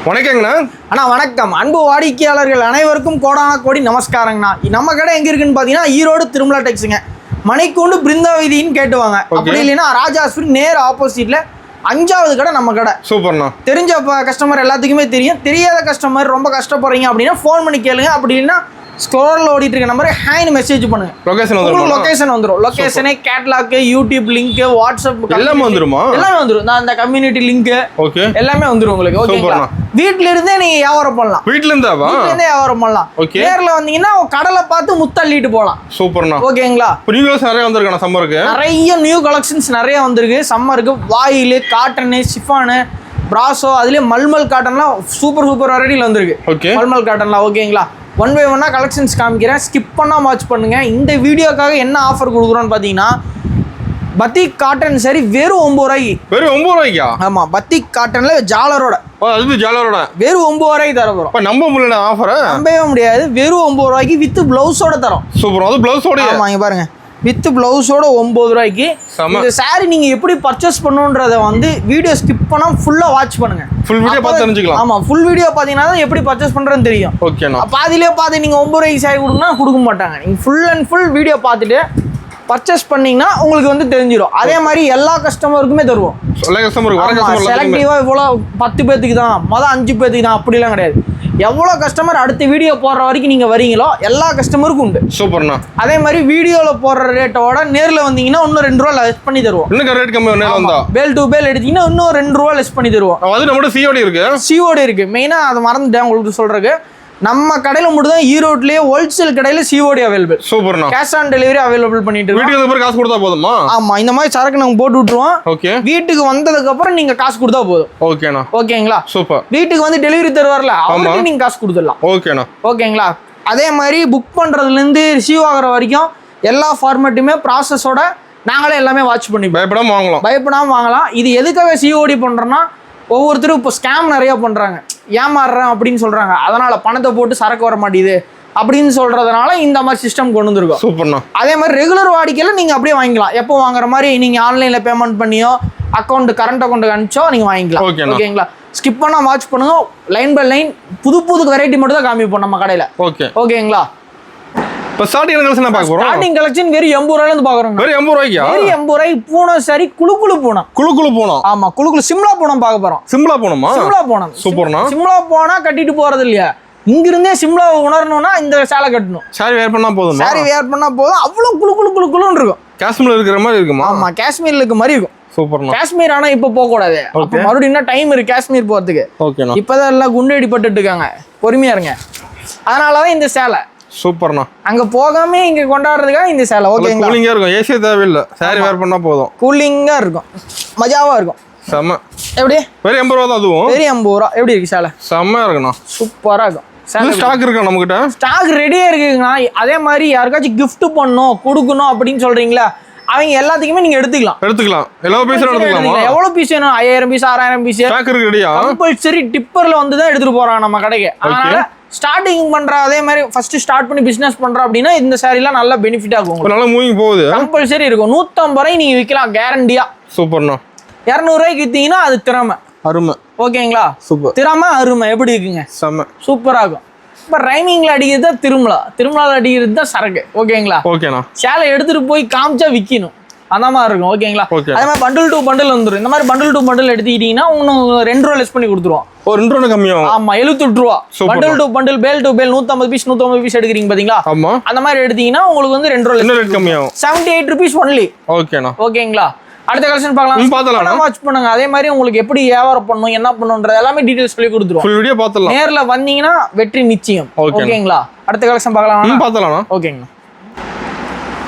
வணக்கங்கண்ணா. அண்ணா வணக்கம். அன்பு வாடிக்கையாளர்கள் அனைவருக்கும் கோடான கோடி நமஸ்காரங்கண்ணா. நம்ம கடை எங்க இருக்குன்னு பாத்தீங்கன்னா ஈரோடு திருமலா டெக்ஸுங்க. மணிக்கூண்டு பிருந்தா வீதின்னு கேட்டுவாங்க. அப்படி இல்லைன்னா ராஜாஸ்புரி நேர் ஆப்போசிட்ல 5வது கடை நம்ம கடை. சூப்பர்ண்ணா. தெரிஞ்ச கஸ்டமர் எல்லாத்துக்குமே தெரியும். தெரியாத கஸ்டமர் ரொம்ப கஷ்டப்படுறீங்க அப்படின்னா ஃபோன் பண்ணி கேளுங்க. அப்படி இல்லைன்னா ஸ்க்ரோலில் ஓடிட்டு இருக்க நம்பரை ஹேண்ட் மெசேஜ் பண்ணுங்க. லொகேஷன் வந்துடும். லொகேஷனே, கேட்லாக், யூடியூப் லிங்க், வாட்ஸ்அப் எல்லாமே வந்துருமா? எல்லாமே வந்துடும். நான் அந்த கம்யூனிட்டி லிங்க் எல்லாமே வந்துடும் உங்களுக்கு. ஓகேங்களா? வீட்ல இருந்தே நீங்க வியாபாரம் பண்ணலாம். வீட்ல இருந்தே வியாபாரம் பண்ணலாம். நேர்ல வந்தீங்கன்னா கடலை பார்த்து முத்தள்ளிட்டு போகலாம். சூப்பர்ண்ணா. ஓகேங்களா? நிறைய வந்திருக்கான சம்மருக்கு. நிறைய நியூ கலெக்ஷன்ஸ் நிறைய வந்திருக்கு சம்மருக்கு. வாயில், காட்டனு, ஷிஃபானு, பிராசோ, அதுலயே மல்மல் காட்டன்லாம் சூப்பர் வெரைட்டில வந்திருக்கு. மல்மல் காட்டன்லாம். ஓகேங்களா? ஒன் பை ஒன்னா கலெக்ஷன்ஸ் காமிக்கிறேன். ஸ்கிப் பண்ணாம வாட்ச் பண்ணுங்க. இந்த வீடியோக்காக என்ன ஆஃபர் கொடுக்குறோன்னு பாத்தீங்கன்னா, பத்திக் காட்டன் சரி வெறும் 9 ரூபாய்க்கு. வெறும் 9 ரூபாய்க்கா? ஆமா, பத்திக் காட்டன்ல ஜாலரோட. அது ஜாலரோட வெறும் 9 ரூபாய்க்கு தர போறோம். நம்ப முடியல ஆஃபர். நம்பவே முடியாது. வெறும் 9 ரூபாய்க்கு வித் பிளவுஸோட தரோம். சூப்பர். அது பிளவுஸோட. ஆமா, இங்க பாருங்க, வித் பிளவுஸோட 9 ரூபாய்க்கு. இந்த சாரி நீங்க எப்படி பர்ச்சேஸ் பண்ணுன்றத வந்து வீடியோ ஸ்கிப் பண்ணாம ஃபுல்லா வாட்ச் பண்ணுங்க. ஃபுல் வீடியோ பார்த்து தெரிஞ்சுக்கலாம். ஆமா, ஃபுல் வீடியோ பாத்தீங்கன்னா தான் எப்படி பர்ச்சேஸ் பண்றதுன்னு தெரியும். ஓகேண்ணா. பாதியிலே பார்த்து நீங்க 9 ரூபாய்க்கு சாரி கொடுங்கன்னா கொடுக்க மாட்டாங்க. நீங்க ஃபுல் அண்ட் ஃபுல் வீடியோ பார்த்துட்டு பர்ச்சேஸ் பண்ணீங்கன்னா உங்களுக்கு வந்து தெரிஞ்சிடும். அதே மாதிரி எல்லா கஸ்டமருக்குமே தருவோம். செலக்டிவா இவ்வளோ 10 பேத்துக்கு தான், 5 பேத்துக்கு தான் அப்படிலாம் கிடையாது. எவ்வளோ கஸ்டமர் அடுத்த வீடியோ போடுற வரைக்கும் நீங்கள் வரீங்களோ எல்லா கஸ்டமருக்கும் உண்டு. சூப்பர்ண்ணா. அதே மாதிரி வீடியோவில் போடுற ரேட்டோட நேரில் வந்தீங்கன்னா இன்னும் 2 ரூபா லெஸ் பண்ணி தருவோம். இன்னும் ரேட் கம்மி வந்தா பேல் டு பேல் எடுத்தீங்கன்னா இன்னும் 2 ரூபா லெஸ் பண்ணி தருவோம். அது நம்மளோட சிஓடி இருக்கு. சிஓடி இருக்கு. மெயினாக அதை மறந்துட்டேன் உங்களுக்கு சொல்றதுக்கு. நம்ம கடையில் மட்டும் தான் ஈரோட்லயே ஹோல்சேல் கடையில சிஓடி அவைலபிள். சூப்பர்ண்ணா. கேஷ் ஆன் டெலிவரி அவைலபிள் பண்ணிட்டு இருக்கோம். வீட்டுக்கு வந்து காசு கொடுத்தா போதுமா? ஆமா, இந்த மாதிரி சரக்கு நாங்க போட்டு விட்டுருவோம். ஓகே. வீட்டுக்கு வந்ததுக்கு அப்புறம் நீங்க காசு கொடுத்தா போதும். ஓகேண்ணா. ஓகேங்களா? சூப்பர். வீட்டுக்கு வந்து டெலிவரி தருவார்ல, அவருக்கு நீங்க காசு கொடுத்துடலாம். ஓகேண்ணா. ஓகேங்களா? அதே மாதிரி புக் பண்றதுல இருந்து ரிசீவ் ஆகுற வரைக்கும் எல்லா ஃபார்மேட்டுமே ப்ராசஸோட நாங்களே எல்லாமே வாட்ச் பண்ணி பயப்படாம வாங்கலாம். இது எதுக்காக சிஓடி பண்றோம்னா, ஒவ்வொருத்தரும் இப்போ ஸ்கேம் நிறைய பண்றாங்க, ஏமாறுறேன் அப்படின்னு சொல்றாங்க. அதனால பணத்தை போட்டு சரக்கு வர மாட்டேங்குது அப்படின்னு சொல்றதுனால இந்த மாதிரி சிஸ்டம் கொண்டு வந்துருக்கோம். சூப்பர்ண்ணா. அதே மாதிரி ரெகுலர் வாடிக்கையில நீங்க அப்படியே வாங்கிக்கலாம். எப்போ வாங்குற மாதிரி நீங்க ஆன்லைன்ல பேமெண்ட் பண்ணியோ கரண்ட் அக்கௌண்ட் அனுப்பிச்சோ நீங்க வாங்கிக்கலாம். ஓகேங்களா? ஸ்கிப் பண்ணா வாட்ச் பண்ணுங்க. லைன் பை லைன் புது வெரைட்டி மட்டும் தான் காமிப்போம் நம்ம கடையில. ஓகேங்களா? இப்போ ஸ்டார்டிங் கலெக்ஷன் பார்க்க போறோம். ஸ்டார்டிங் கலெக்ஷன் வெறும் 80 ரூபாயில இருந்து பாக்குறோம். வெறும் 80 ரூபாய்க்கு. வெறும் 80 ரூபாய்க்கு பூனம் சரி குளு பூனம். ஆமா, குளு சிம்லா பூனம் பார்க்க போறோம். சிம்லா பூனமா? சிம்லா பூனம். சூப்பர்ண்ணா. சிம்லா பூனா கட்டிட்டு போறது இல்லையா, இங்க இருந்தே சிம்லா உணரணும்னா இந்த சேலை கட்டணும். சாரி வேர் பண்ணா போதும். அவ்வளவு குளுன்னு இருக்கும். காஷ்மீர்ல இருக்கிற மாதிரி இருக்குமா? ஆமா, காஷ்மீர்ல இருக்க மாதிரி இருக்கும். சூப்பர்ண்ணா. காஷ்மீர் ஆனா இப்ப போக கூடாது. அப்ப மறுபடியும் டைம் இருக்கு காஷ்மீர் போறதுக்கு. ஓகேண்ணா. இப்பதான் எல்லாம் குண்டடி பட்டுட்டு இருக்காங்க. பொறுமையா இருங்க. அதனாலதான் இந்த சேலை. சூப்பர்ண்ணா. அங்க போகாம இங்க கொண்டாடுறதுக்காக இந்த சேலை. ஓகேங்களா? கூலிங்கா இருக்கும். ஏசி தேவையில்லை. சாரி வேர் பண்ணா போதும். கூலிங்கா இருக்கும், மஜாவா இருக்கும். செம்ம. எப்படி? வெறும் 80 ரூபா தான். அதுவும் வெறும் 80 ரூபா. எப்படி இருக்கு சேலை? செம்மையா இருக்குண்ணா. சூப்பரா இருக்கும். ஸ்டாக் இருக்கா நம்ம கிட்ட? ஸ்டாக் ரெடியா இருக்குங்கண்ணா. அதே மாதிரி யாருக்காச்சும் கிஃப்ட் பண்ணணும், கொடுக்கணும் அப்படின்னு சொல்றீங்களா, அவங்க எல்லாத்துக்குமே நீங்க எடுத்துக்கலாம். எவ்வளவு பீஸ் வேணும்? 5000 பீஸ், 6000 பீஸ் கம்பல்சரி டிப்பர்ல வந்து தான் எடுத்துட்டு போறாங்க நம்ம கடைக்கு. அதனால ஸ்டார்டிங் பண்ற, அதே மாதிரி ஃபர்ஸ்ட் ஸ்டார்ட் பண்ணி பிசினஸ் பண்ற அப்படின்னா இந்த சாரிலாம் நல்ல பெனிஃபிட் ஆகும். நல்ல மூவிங் போகுது. கம்பல்சரி இருக்கும். 150 ரூபாய் நீங்க விற்கலாம் கேரண்டியா. சூப்பர்ண்ணா. 200 ரூபாய்க்கு வித்தீங்கன்னா அது திறமை அருமை. ஓகேங்களா? சூப்பர். திறமை அருமை எப்படி இருக்குங்க? செம்ம சூப்பரா இருக்கும். இப்போ ரைமிங்ல அடிக்கிறது தான் திருமலால அடிக்கிறது தான் சரக்கு. ஓகேங்களா? ஓகேண்ணா. சேலை எடுத்துட்டு போய் காமிச்சா விற்கணும், அந்த மாதிரி இருக்கும். ஓகேங்களா? அதே மாதிரி பண்டில் டு பண்டில் வந்துடும். இந்த மாதிரி பண்டில் டு பண்டில் எடுத்துக்கிட்டீங்கன்னா இன்னும் 2 ரூபா லெஸ் பண்ணி கொடுத்துருவோம். 2 ரூபா கம்மியாகும். ஆமா, 78 ரூபா. பண்டில் டு பண்டில், பேல் டு பேல் 150 பீஸ் எடுக்கிறீங்க பாத்தீங்களா? ஆமா. அந்த மாதிரி எடுத்தீங்கன்னா உங்களுக்கு வந்து 2 ரூபா ரேட் கம்மியாகும். 78 ருபீஸ் ஒன்லி. ஓகேண்ணா. ஓகேங்களா? அடுத்த கலெக்ஷன் பார்க்கலாம். வாட்ச் பண்ணுங்க. அதே மாதிரி உங்களுக்கு எப்படி வியாபாரம் பண்ணணும், என்ன பண்ணணும்ன்றது எல்லாமே டீடைல்ஸ் சொல்லி கொடுத்துருவோம். ஃபுல் வீடியோ பார்த்தலாம். நேர்ல வந்தீங்கன்னா வெற்றி நிச்சயம். ஓகேங்களா? அடுத்த கலெக்ஷன் பார்க்கலாம். ஓகேங்களா?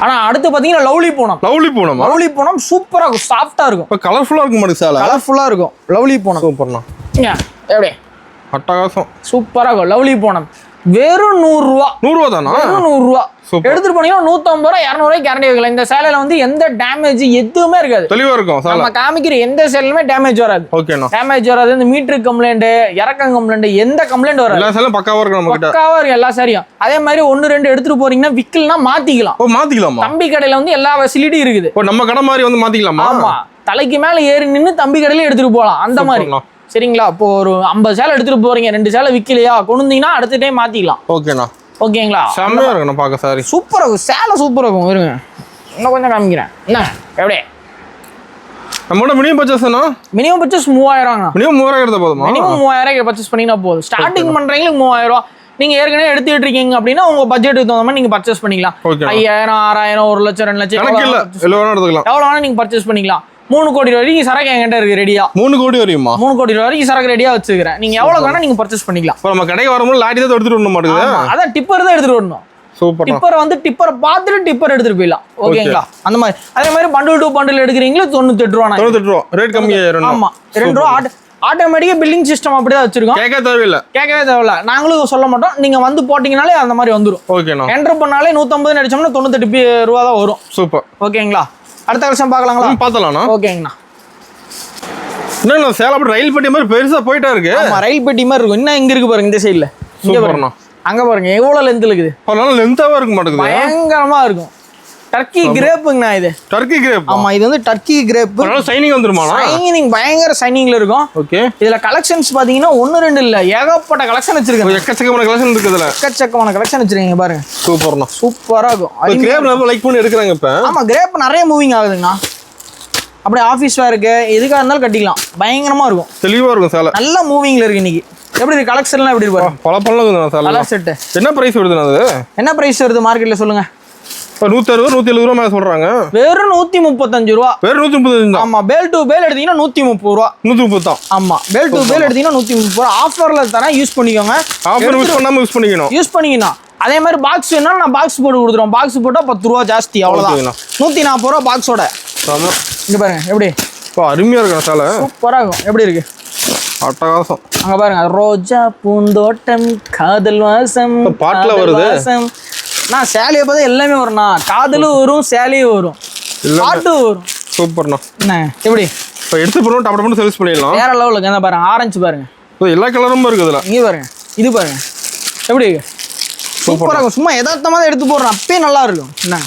ஆனா அடுத்து பாத்தீங்கன்னா லவ்லி பூனம் சூப்பரா இருக்கும். சாஃப்டா இருக்கும். கலர்ஃபுல்லா இருக்கும். கலர்ஃபுல்லா இருக்கும். லவ்லி பூனம் சூப்பர்ண்ணா. எப்படி அட்டகாசம் சூப்பரா இருக்கும். லவ்லி பூனம் வெறும் 100 ரூபா. 100 ரூபா தானா? 100 ரூபா. எடுத்துட்டு போனீங்கன்னா 150 ரூபா, 200 ரூபாய்க்கு கேரண்டி வைக்கலாம். இந்த சேலையில வந்து எந்த டேமேஜ் எதுவுமே இருக்காது. தெளிவா இருக்கும். நம்ம காமிக்கிற எந்த சேலையுமே டேமேஜ் வராது. ஓகேண்ணா. டேமேஜ் வராது. இந்த மீட்டர் கம்ப்ளைண்ட், இறக்கம் கம்ப்ளைண்ட், எந்த கம்ப்ளைண்ட் வராது. எல்லா சேலையும் பக்காவா இருக்கும். நம்ம கிட்ட பக்காவா இருக்கு எல்லா சாரியும். அதே மாதிரி 1 2 எடுத்துட்டு போறீங்கன்னா விக்கல்னா மாத்திக்கலாம். தம்பி கடையில வந்து எல்லா ஃபெசிலிட்டி இருக்குது. நம்ம கடை மாதிரி வந்து மாத்திக்கலாமா? ஆமா, தலைக்கு மேல ஏறி நின்னு தம்பி கடையில எடுத்துட்டு போலாம். அந்த மாதிரி சரிங்களா? இப்போ ஒரு 50 சேலை எடுத்துட்டு போறீங்க, 2 சேலை விற்கலையா கொண்டு வந்தீங்கன்னா அடுத்த டைம் மாத்திக்கலாம். ஓகேண்ணா. ஓகேங்களா? செம்மையா இருக்குண்ணா பார்க்க சாரி. சூப்பரா இருக்கும், சேலை சூப்பரா இருக்கும். இருங்க இன்னும் கொஞ்சம் காமிக்கிறேன். என்ன எப்படி நம்மளோட மினிமம் பர்ச்சேஸ்னா மினிமம் பர்ச்சேஸ் 3000. மினிமம் 3000 எடுத்தா போதுமா? மினிமம் 3000 பர்ச்சேஸ் பண்ணினா போதும். ஸ்டார்டிங் பண்றீங்களுக்கு 3000. நீங்க ஏற்கனவே எடுத்துட்டு இருக்கீங்க அப்படின்னா உங்க பட்ஜெட்டுக்கு தகுந்த மாதிரி நீங்க பர்ச்சேஸ் பண்ணிக்கலாம். 5000, 6000, 1 லட்சம், 2 லட்சம் கணக்கு இல்ல, எவ்வளவு எடுத்துக்கலாம். எவ்வளவு வேணா நீங்க பர்ச்சேஸ் பண்ணிக்கலாம். 3 கோடி வரைக்கும் சரக்கு என்கிட்ட இருக்கு ரெடியா. 3 கோடி வரையுமா? 3 கோடி வரைக்கும் சரக்கு ரெடியா வச்சிருக்கேன். நீங்க எவ்வளவு வேணா நீங்க பர்ச்சேஸ் பண்ணிக்கலாம். இப்போ நம்ம கடைக்கு வரும்போது லாரி தான் எடுத்துட்டு வரணும் மாட்டேங்குது. அதான் டிப்பர் தான் எடுத்துட்டு வரணும். சூப்பர். டிப்பர் வந்து டிப்பர் பார்த்துட்டு டிப்பர் எடுத்துட்டு போயிடலாம். ஓகேங்களா? அந்த மாதிரி அதே மாதிரி பண்டில் டு பண்டில் எடுக்கிறீங்களா 98 ரூபா. 98 ரூபா ரேட் கம்மியாயிரும். ஆமா 2 ரூபா ஆட்டோமேட்டிக்கா பில்லிங் சிஸ்டம் அப்படிதான் வச்சிருக்கோம். கேட்கவே தேவையில்ல. நாங்களும் சொல்ல மாட்டோம். நீங்க வந்து போட்டீங்கனாலே அந்த மாதிரி வந்துடும். ஓகேண்ணா. என்டர் பண்ணாலே 150 அடிச்சோம்னா 98 ரூபா தான் வரும். சூப்பர். ஓகேங்களா? அடுத்த கலெக்ஷன் பார்க்கலாங்களா? பார்த்தலாம்ண்ணா. ஓகேங்கண்ணா. இன்னும் சேலம் அப்படி ரயில் பெட்டி மாதிரி பெருசா போயிட்டா இருக்கு. ஆமா ரயில் பெட்டி மாதிரி இருக்கும். இன்னும் இங்க இருக்கு பாருங்க, இந்த சைடுல. இங்க பாருங்க, அங்க பாருங்க எவ்வளவு லென்த் இருக்குது. அதனால லென்த்தாவே இருக்க மாட்டேங்குது. பயங்கரமா இருக்கும். டர்க்கி கிரேப்புங்கண்ணா இது. Turkey grape. ஆமா இது வந்து டர்க்கி கிரேப். அதனால ஷைனிங் வந்துருமா? ஷைனிங் பயங்கர ஷைனிங்ல இருக்கும். ஓகே. இதுல கலெக்ஷன்ஸ் பாத்தீங்கன்னா 1 2 இல்ல, ஏகப்பட்ட கலெக்ஷன் வச்சிருக்கேன். எக்கச்சக்கமான கலெக்ஷன் இருக்கு இதுல. எக்கச்சக்கமான கலெக்ஷன் வச்சிருக்கீங்க பாருங்க. சூப்பர்ண்ணா. சூப்பரா இருக்கும். கிரேப் நம்ம லைக் பண்ணி எடுக்கறாங்க இப்ப. ஆமா கிரேப் நிறைய மூவிங் ஆகுதுங்கண்ணா. அப்படியே ஆஃபீஸ் வேருக்கு எதுக்காக இருந்தாலும் கட்டிக்கலாம். பயங்கரமா இருக்கும், தெளிவா இருக்கும். சேலை நல்ல மூவிங்ல இருக்கு இன்னைக்கு. எப்படி இருக்கு கலெக்ஷன்லாம்? எப்படி இருக்கு பல பல்லங்க சேலை. கலர் செட் என்ன பிரைஸ் வருதுண்ணா? அது என்ன பிரைஸ் வருது மார்க்கெட்ல சொல்லுங்க? 160 170 ரூபா மேல சொல்றாங்க. வெறும் 135 ரூபா. வெறும் 135 தான். ஆமா பேல் டு பேல் எடுத்தீங்கன்னா 130 ரூபா. 130 தான். ஆமா பேல் டு பேல் எடுத்தீங்கன்னா 130 ரூபா. ஆஃபர்ல தரேன், யூஸ் பண்ணிக்கோங்க. ஆஃபர் யூஸ் பண்ணாம யூஸ் பண்ணிக்கணும். அதே மாதிரி பாக்ஸ் வேணா நான் பாக்ஸ் போட்டு கொடுத்துறோம். பாக்ஸ் போட்டா 10 ரூபா ஜாஸ்தி, அவ்வளவுதான். 140 ரூபா பாக்ஸோட. இங்க பாருங்க எப்படி அருமையா இருக்கு சேலை. சூப்பரா இருக்கும். எப்படி இருக்கு? அட்டகாசம். அங்க பாருங்க, ரோஜா பூந்தோட்டம் காதல் வாசம் பாட்டுல வருது. நான் சேலையை பார்த்தா எல்லாமே வரும்ண்ணா. காதலும் வரும், சேலையும் வரும், பாட்டு வரும். சூப்பர்ண்ணா. என்ன எப்படி இப்போ எடுத்து போறோம், டப் டப்னு சேல்ஸ் பண்ணிடலாம். வேற லெவலுக்கு. என்ன பாருங்க, ஆரஞ்சு பாருங்க, எல்லா கலரும் இருக்கு இதுல. இங்க பாருங்க, இது பாருங்க எப்படி சூப்பரா இருக்கும். சும்மா யதார்த்தமா தான் எடுத்து போடுறேன், அப்பயே நல்லா இருக்கும். என்ன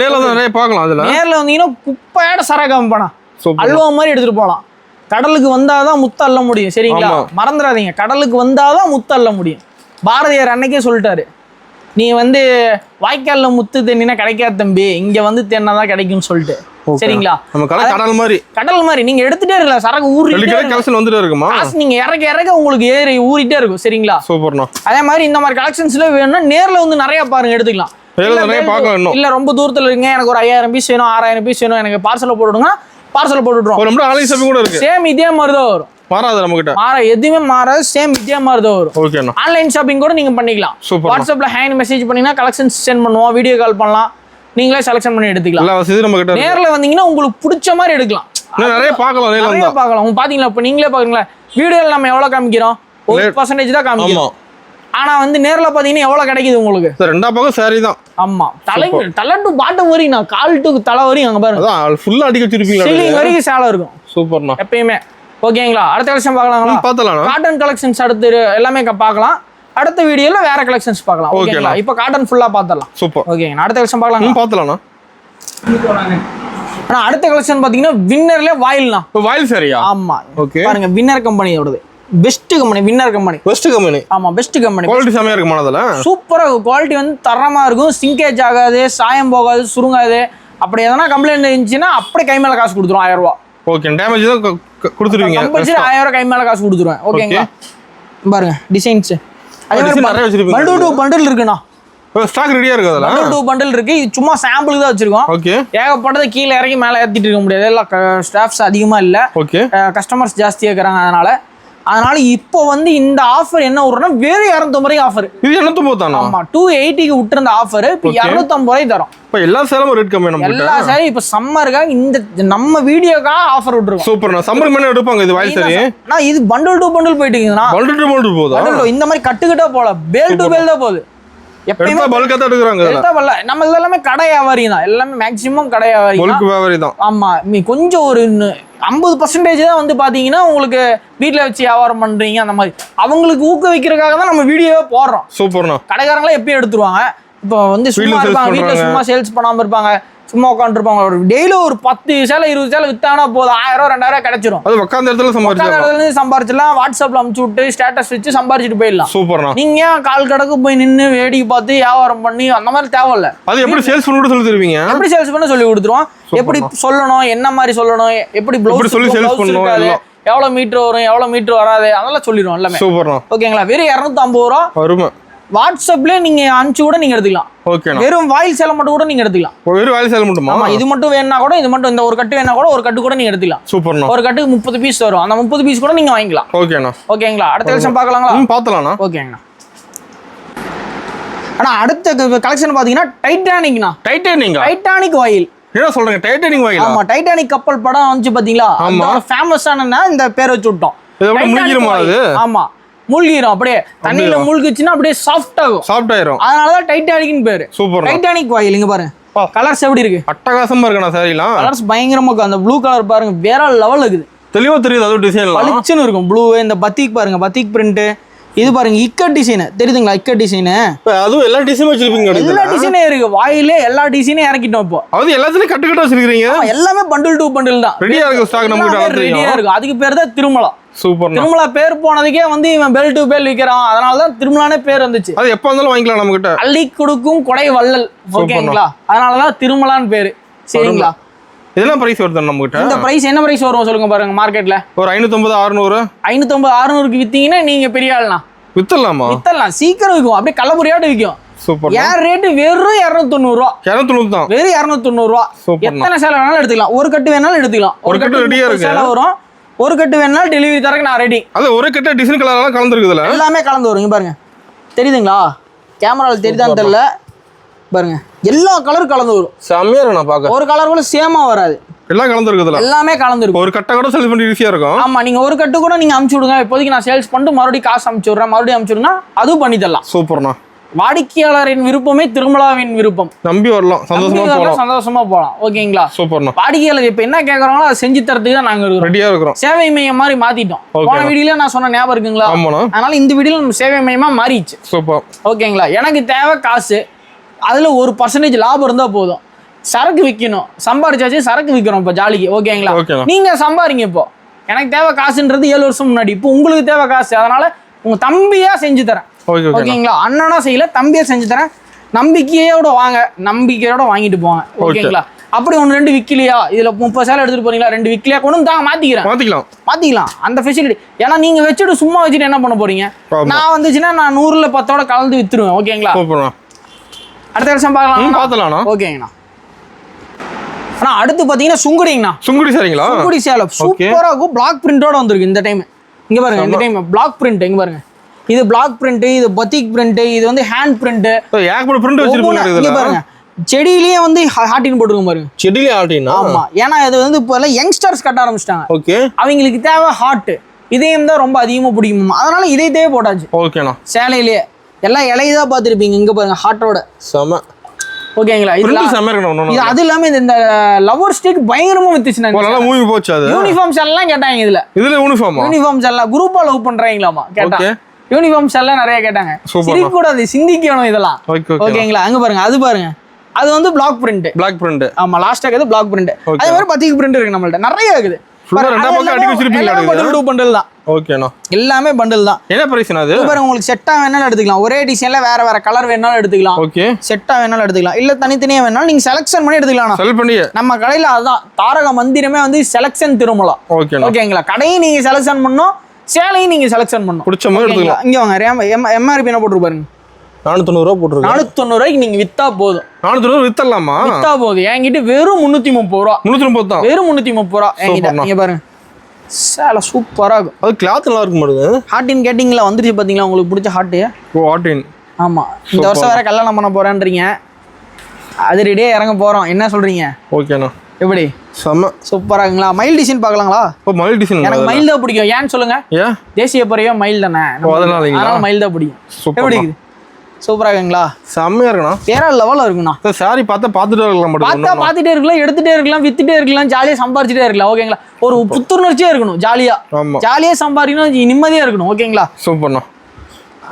நேர்ல நிறைய பார்க்கலாம். அதுல நேர்ல வந்தீங்கன்னா குப்பையோட சரகம் போனா அல்வா மாதிரி எடுத்துட்டு போகலாம். கடலுக்கு வந்தாதான் முத்து அள்ள முடியும், சரிங்களா? மறந்துடாதீங்க, கடலுக்கு வந்தாதான் முத்து அள்ள முடியும். பாரதியார் அன்னைக்கே சொல்லிட்டாரு, நீ வந்து வாய்க்கால்ல முத்து தேன்னா கிடைக்காது தம்பி, இங்க வந்து தேன்னாதான் கிடைக்கும்னு சொல்லிட்டு. சரிங்களா? கடல் மாதிரி நீங்க எடுத்துட்டே இருக்கலாம். சரக்கு ஊறிட்டே இருக்குமா? நீங்க இறக்க இறக்க உங்களுக்கு ஏறி ஊறிட்டே இருக்கும். சரிங்களா? சூப்பர்ண்ணா. அதே மாதிரி இந்த மாதிரி கலெக்ஷன்ஸ்ல வேணும்னா நேர்ல வந்து நிறைய பாருங்க, எடுத்துக்கலாம். இல்ல ரொம்ப தூரத்துல இருக்குங்க, எனக்கு ஒரு 5000 பீஸ் வேணும், 6000 பீஸ் வேணும், எனக்கு பார்சல் போட்டுடுங்க, பார்சல் போட்டுடுறோம். சேம் இதே மாதிரி தான் வரும், மாறாது. நம்மகிட்ட எதுவுமே மாறாது, சேம் இதே மாதிரி தான் வரும். ஓகேண்ணா. ஆன்லைன் ஷாப்பிங் கூட நீங்க பண்ணிக்கலாம். வாட்ஸ்அப்ல ஹேண்ட் மெசேஜ் பண்ணீங்கன்னா கலெக்ஷன்ஸ் சென்ட் பண்ணுவோம், வீடியோ கால் பண்ணலாம், நீங்களே செலக்ஷன் பண்ணி எடுத்துக்கலாம். நேர்ல வந்தீங்கன்னா உங்களுக்கு பிடிச்ச மாதிரி எடுக்கலாம். நிறைய பார்க்கலாம். பாத்தீங்களா? இப்ப நீங்களே பாருங்களேன், வீடியோல நம்ம எவ்வளவு காமிக்கிறோம், 1% தான் காமிக்கிறோம். ஆனா வந்து நேர்ல பாத்தீங்கன்னா எவ்வளவு கிடைக்குது உங்களுக்கு? ரெண்டா பக்கம் சாரி தான். ஆமா, தலை டு பாட்டம் வரையும், நான் கால் டு தலை வரையும் அங்க பாருங்க, ஃபுல்லா அடிக்க வச்சிருப்பீங்க, சீலிங் வரைக்கும் சேலை இருக்கும். சூப்பர்ண்ணா. எப்பயுமே. ஓகேங்களா? அடுத்த கலெக்ஷன் பார்க்கலாங்களா? பார்த்தலாம். காட்டன் கலெக்ஷன்ஸ் அடுத்து எல்லாமே பார்க்கலாம். அடுத்த வீடியோல வேற கலெக்ஷன்ஸ் பார்க்கலாம். ஓகேங்களா? இப்போ காட்டன் ஃபுல்லா பார்த்தலாம். சூப்பர். ஓகேங்க, அடுத்த கலெக்ஷன் பார்க்கலாம். பார்த்தலாம்ண்ணா. ஆனா அடுத்த கலெக்ஷன் பாத்தீங்கன்னா வின்னர்ல வாயில்னா. வாயில் சரியா? ஆமா. ஓகே, பாருங்க, வின்னர் கம்பெனியோடது. Best company, winner company. Best company. ஆமா, பெஸ்ட் கம்பெனி. குவாலிட்டி செமையா இருக்குமா? அதுல சூப்பரா இருக்கும். குவாலிட்டி வந்து தரமா இருக்கும், சிங்கேஜ் ஆகாது, சாயம் போகாது, சுருங்காது. அப்படி எதனா கம்ப்ளைண்ட் இருந்துச்சுன்னா அப்படியே கை மேல காசு கொடுத்துரும், 1000 ரூபாய். ஓகே, டேமேஜ் தான் கொடுத்துருவீங்க. கம்பல்சரி 1000 ரூபாய் கை மேல காசு கொடுத்துருவேன். ஓகேங்களா? பாருங்க டிசைன்ஸ். அதே மாதிரி நிறைய வச்சிருப்பீங்க. பண்டில் டு பண்டில் இருக்குண்ணா. ஸ்டாக் ரெடியா இருக்கு. அதுல பண்டில் டு பண்டில் இருக்கு. இது சும்மா சாம்பிளுக்கு தான் வச்சிருக்கோம். ஓகே. ஏகப்பட்டது கீழே இறங்கி மேலே ஏத்திட்டு இருக்க முடியாது, எல்லாம் ஸ்டாஃப்ஸ் அதிகமா இல்ல. ஓகே. கஸ்டமர்ஸ் ஜாஸ்தியா இருக்கிறாங்க. அதனால இப்போ வந்து இந்த ஆஃபர் என்ன வரும்னா வெறும் 250 ரூபாய் ஆஃபர். இது 250 தானா? ஆமா, 280க்கு விட்டுருந்த ஆஃபர் இப்போ 250 ரூபாய் தரோம். இப்போ எல்லா சேலும் ரேட் கம்மி. நம்ம எல்லா சேலும் இப்போ சம்மருக்காக இந்த நம்ம வீடியோக்காக ஆஃபர் விட்டுருக்கோம். சூப்பர்ண்ணா. சம்மருக்கு மேல எடுப்பாங்க இது வாயில் சரி. நான் இது பண்டில் டு பண்டில் போயிட்டீங்கன்னா பண்டில் டு பண்டில் போகுது. இந்த மாதிரி கட்டுக்கிட்டா போல, பேல் டு பேல் தான் போகுது. எப்பயுமே பல்கா தான் எடுக்கறாங்க. நம்ம இதெல்லாமே கடை வியாபாரி தான், எல்லாமே மேக்ஸிமம் கடை வியாபாரி தான். ஆமா, நீ கொஞ்சம் ஒரு 50% தான் வந்து பாத்தீங்கன்னா உங்களுக்கு வீட்டுல வச்சு வியாபாரம் பண்றீங்க, அந்த மாதிரி அவங்களுக்கு ஊக்குவிக்கிறதுக்காக தான் நம்ம வீடியோவே போடுறோம். சூப்பர்ண்ணா. கடைக்காரங்களே எப்பயும் எடுத்துருவாங்க. இப்போ வந்து சும்மா இருப்பாங்க, வீட்டுல சும்மா சேல்ஸ் பண்ணாம இருப்பாங்க, சும்மா உட்காந்துருப்பாங்க. ஒரு டெய்லி ஒரு 10 சேலை 20 சேலை வித்தானா போதும் 1000 2000 கிடைச்சிரும். அது உட்கார்ந்த இடத்துல சம்பாரிச்சிடலாம். வாட்ஸ்அப்ல அமுச்சு விட்டு ஸ்டேட்டஸ் வச்சு சம்பாரிச்சுட்டு போயிடலாம். சூப்பர்ண்ணா. நீங்க கால் கடைக்கு போய் நின்று வேடிக்கை பார்த்து வியாபாரம் பண்ணி அந்த மாதிரி தேவையில்ல. அது எப்படி சேல்ஸ் பண்ணி சொல்லி தருவீங்க? எப்படி சேல்ஸ் பண்ண சொல்லி கொடுத்துருவோம். எப்படி சொல்லணும், என்ன மாதிரி சொல்லணும், எப்படி ப்ளவுஸ் சொல்லி சேல்ஸ் பண்ணணும், எவ்வளவு மீட்டர் வரும் எவ்வளவு மீட்டர் வராது அதெல்லாம் சொல்லிடுவோம் எல்லாமே. சூப்பர்ண்ணா. ஓகேங்களா? வெறும் 250 ரூபா வருமா? வாட்ஸ்அப்ல நீங்க அனுப்பிச்சு கூட நீங்க எடுத்துக்கலாம். ஓகேண்ணா. வெறும் வாயில் சேலை மட்டும் கூட நீங்க எடுத்துக்கலாம். வெறும் வாயில் சேலை மட்டுமா? ஆமா, இது மட்டும் வேணா கூட இது மட்டும் இந்த ஒரு கட்டு வேணா கூட ஒரு கட்டு கூட நீங்க எடுத்துக்கலாம். சூப்பர்ண்ணா. ஒரு கட்டுக்கு 30 பீஸ் வரும். அந்த 30 பீஸ் கூட நீங்க வாங்கிக்கலாம். ஓகேண்ணா. ஓகேங்களா? அடுத்த கலெக்ஷன் பார்க்கலாங்களா? பார்த்தலாம்ண்ணா. ஓகேங்கண்ணா. ஆனா அடுத்த கலெக்ஷன் பாத்தீங்கன்னா டைட்டானிக்னா. டைட்டானிக் வாயில். என்ன சொல்றீங்க? டைட்டானிக் வாயில்? ஆமா, டைட்டானிக் கப்பல் படம் வந்துச்சு பாத்தீங்களா? அதோட ஃபேமஸான இந்த பேரை வச்சு விட்டோம். ஆமா, மூழ்கிரும். அப்படியே தண்ணியில மூழ்கிச்சுன்னா அப்படியே சாஃப்ட் ஆயிரும். அதனாலதான் டைட்டானிக்னு பேரு. சூப்பர். டைட்டானிக் வாயில். இங்க பாருங்க கலர்ஸ் எப்படி இருக்கு. அட்டகாசமா இருக்கு சாரிலாம். கலர்ஸ் பயங்கரமா இருக்கு. அந்த ப்ளூ கலர் பாருங்க வேற லெவல் இருக்குது. தெளிவா தெரியுது. அது டிசைன் பளிச்சுன்னு இருக்கும் ப்ளூ. இந்த பத்திக் பாருங்க, பத்திக் பிரிண்ட். இது பாருங்க இக்கட் டிசைன் தெரியுதுங்களா? இக்கட் டிசைன். அதுவும் எல்லா டிசைனும் வச்சிருப்பீங்க. எல்லா டிசைனும் இருக்கு. வாயிலே எல்லா டிசைனும் இறக்கிட்டோம். இப்போ அது எல்லாத்துலயும் கட்டு கட்ட வச்சிருக்கீங்க. எல்லாமே பண்டில் டு பண்டில் தான். ரெடியா இருக்கு. ஸ்டாக் நம்ம கிட்ட ரெடியா இருக்கு. அதுக்கு பேர் தான் திருமலா. சூப்பர். திருமலா பேர் போனதுக்கே வந்து இவன் பெல் டு பெல் விக்கிறான். அதனால தான் திருமலானே பேர் வந்துச்சு. அது எப்ப வந்தாலும் வாங்கிக்கலாம் நம்ம கிட்ட. அள்ளி கொடுக்கும் கொடை வள்ளல். ஓகேங்களா? அதனால தான் திருமலான்னு பேரு. சரிங்களா? இதெல்லாம் பிரைஸ் வருது நம்ம கிட்ட. இந்த பிரைஸ் என்ன பிரைஸ் வரும் சொல்லுங்க பாருங்க. மார்க்கெட்ல ஒரு 550 600 550 600க்கு வித்தீங்கன்னா நீங்க பெரிய ஆள்னா. வித்தலாமா? வித்தலாம். சீக்கிரம் விற்கும். அப்படியே கள்ளபுரியாட்டு விற்கும். சூப்பர். ஏன் ரேட் வெறும் 290 ரூபா. 290 தான். வெறும் 290 ரூபா. எத்தனை சேலை வேணாலும் எடுத்துக்கலாம். ஒரு கட்டு வேணாலும் எடுத்துக்கலாம். ஒரு கட்டு ரெடியா இருக்கு. சேலை வரும். ஒரு கட்டு வேணாலும் டெலிவரி தரக்கு நான் ரெடி. அது ஒரு கட்டு டிசைன் கலர் எல்லாம் கலந்துருக்குதுல. எல்லாமே கலந்து வரும். இங்க பாருங்க தெரியுதுங்களா? கேமரால தெரியுதான்னு தெரியல. பாருங்க எல்லா கலர் கலந்து வரும். செமையா இருக்கு. நான் பாக்க ஒரு கலர் கூட சேமா வராது. எல்லாம் கலந்துருக்குதுல. எல்லாமே கலந்துருக்கு. ஒரு கட்டை கூட சேல்ஸ் பண்ணி ஈஸியா இருக்கும். ஆமா, நீங்க ஒரு கட்டு கூட நீங்க அனுப்பிச்சு விடுங்க. இப்போதைக்கு நான் சேல்ஸ் பண்ணிட்டு மறுபடியும் காசு அனுப்பிச்சு விடுறேன். மறுபடியும் அனுப்பிச்சுடுனா அதுவும் பண்ணி தரலாம். சூப்பர்ண்ணா. வாடிக்கையாளரின் விருப்பமே திருமலாவின் விருப்பம். நம்பி வரலாம். சந்தோஷமா போலாம். ஓகேங்களா? சூப்பர்ண்ணா. வாடிக்கையாளர் இப்ப என்ன கேக்குறாங்களோ அதை செஞ்சு தரதுக்கு தான் நாங்க ரெடியா இருக்கிறோம். சேவை மையம் மாதிரி மாத்திட்டோம். போன வீடியோல நான் சொன்ன ஞாபகம் இருக்குங்களா? அதனால இந்த வீடியோல நம்ம சேவை மையமா மாறிடுச்சு. சூப்பர். ஓகேங்களா? எனக்கு தேவை காசு. அதுல ஒரு % லாபம் இருந்தா போதும். சரக்கு விற்கணும். சம்பாரிச்சாச்சு சரக்கு விற்கிறோம் இப்போ ஜாலிக்கு. ஓகேங்களா? நீங்க சம்பாரிங்க. இப்போ எனக்கு தேவை காசுன்றது 7 வருஷம் முன்னாடி. இப்போ உங்களுக்கு தேவை காசு. அதனால உங்க தம்பியா செஞ்சு தரேன். ஓகேங்களா? அண்ணனா செய்யல, தம்பியா செஞ்சு தரேன். நம்பிக்கையோட வாங்க, நம்பிக்கையோட வாங்கிட்டு போங்க. ஓகேங்களா? அப்படி 1 2 விற்கலையா, இதுல 30 சேலை எடுத்துட்டு போறீங்களா, 2 விற்கலையா கொண்டு தாங்க மாத்திக்கலாம். அந்த ஃபெசிலிட்டி. ஏன்னா நீங்க வச்சுட்டு சும்மா வச்சுட்டு என்ன பண்ண போறீங்க? நான் வந்துச்சுன்னா நான் 100ல் 10 கலந்து வித்துருவேன். ஓகேங்களா? அடுத்த வருஷம் பார்க்கலாம். ஓகேங்கண்ணா. ஆனா அடுத்து பாத்தீங்கன்னா சுங்குடி சரிங்களா? சுங்குடி சேலை சூப்பரா இருக்கும். பிளாக் பிரிண்டோட வந்திருக்கு இந்த டைம். இங்க பாருங்க, இந்த டைம் பிளாக் பிரிண்ட். இங்க பாருங்க, இது பிளாக் பிரிண்ட், இது பத்திக் பிரிண்ட், இது வந்து ஹேண்ட் பிரிண்ட். ஏகப்பட்ட பிரிண்ட் வச்சிருப்பாங்க. இங்க பாருங்க செடியிலேயே வந்து ஹார்டின் போட்டுருக்கும் பாருங்க. செடியிலே ஹார்டின். ஆமா, ஏன்னா இது வந்து இப்போ எல்லாம் யங்ஸ்டர்ஸ் கட்ட ஆரம்பிச்சிட்டாங்க. ஓகே, அவங்களுக்கு தேவை ஹார்ட். இதயம் தான் ரொம்ப அதிகமா பிடிக்கும். அதனால இதயத்தையே போட்டாச்சு. ஓகேண்ணா. சேலையிலேயே எல்லாம் இலையதா பார்த்துருப்பீங்க. இங்க பாருங்க ஹார்ட்டோட செம. ஓகேங்களா? இது அது இல்லாம இந்த லவர் ஸ்டிக் பயங்கரமா வித்துச்சு. மூவி போச்சு. அது யூனிஃபார்ம்ஸ் எல்லாம் கேட்டாங்க. இதுல யூனிஃபார்ம்ஸ் எல்லாம் குரூப்பா லவ் பண்றாங்களாமா கேட்டா. யூனிஃபார்ம்ஸ் எல்லாம் நிறைய கேட்டாங்க. சிரிக்க கூடாது, சிந்திக்கணும் இதெல்லாம். ஓகேங்களா? அங்க பாருங்க, அது பாருங்க, அது வந்து பிளாக் பிரிண்ட். ஆமா, லாஸ்ட் அது பிளாக் பிரிண்ட். அதே மாதிரி பத்திக் பிரிண்ட் இருக்கு நம்மள்ட்ட நிறைய இருக்குது. எல்லாமே பண்டில் தான். என்ன பிரைஸ்னா அது? உங்களுக்கு செட்டா வேணாலும் எடுத்துக்கலாம். ஒரே டிசைன்ல வேற வேற கலர் வேணாலும் எடுத்துக்கலாம். ஓகே, செட்டா வேணாலும் எடுத்துக்கலாம். இல்ல தனித்தனியா வேணாலும் நீங்க செலக்ஷன் பண்ணி எடுத்துக்கலாம். செலக்ட் பண்ணி நம்ம கடையில அதுதான் தாரக மந்திரமே வந்து செலக்ஷன் திருமலா. ஓகேங்களா? கடையும் நீங்க செலக்ஷன் பண்ணணும், சேலையும் நீங்க செலக்ஷன் பண்ணணும். பிடிச்ச மாதிரி எடுத்துக்கலாம். இங்க வாங்க, எம்ஆர்பி என்ன போட்டு பாருங்க. 490 ரூபா போட்டுருக்கு. 490 ரூபாய்க்கு நீங்க வித்தா போதும். 490 ரூபா வித்தலாமா? வித்தா போதும். என்கிட்ட வெறும் 330 ரூபா. 330 தான். வெறும் 330 ரூபா என்கிட்ட. நீங்க பாருங்க, சேலை சூப்பரா இருக்கும். அது கிளாத் நல்லா இருக்கும். மாடுது ஹார்டின் கேட்டிங்ல வந்துருச்சு பாத்தீங்களா? உங்களுக்கு பிடிச்ச ஹார்ட். ஹார்டின். ஆமா, இந்த வருஷம் வேற கல்யாணம் பண்ண போறேன்றீங்க. அது ரெடியா இறங்க போறோம். என்ன சொல்றீங்க? ஓகேண்ணா. எப்படி செம்ம சூப்பரா இருக்குங்களா? மயில் டிசைன் பார்க்கலாங்களா? மயில் டிசைன் எனக்கு மயில் தான் பிடிக்கும். ஏன்னு சொல்லுங்க? தேசிய பறவை மயில் தானே, அதனால மயில் தான் பிடிக்கும். எப்படி இருக்குது? சூப்பரா இருக்குங்களா? செம்மையா இருக்குண்ணா. வேற லெவல்ல இருக்குண்ணா. சாரி பார்த்துட்டே இருக்கலாம். பார்த்துட்டே இருக்கலாம், எடுத்துட்டே இருக்கலாம், வித்துட்டே இருக்கலாம், ஜாலியா சம்பாரிச்சுட்டே இருக்கலாம். ஓகேங்களா? ஒரு புத்துணர்ச்சியா இருக்கணும். ஜாலியா சம்பாதிக்கணும், நிம்மதியா இருக்கணும். ஓகேங்களா? சூப்பர்ண்ணா.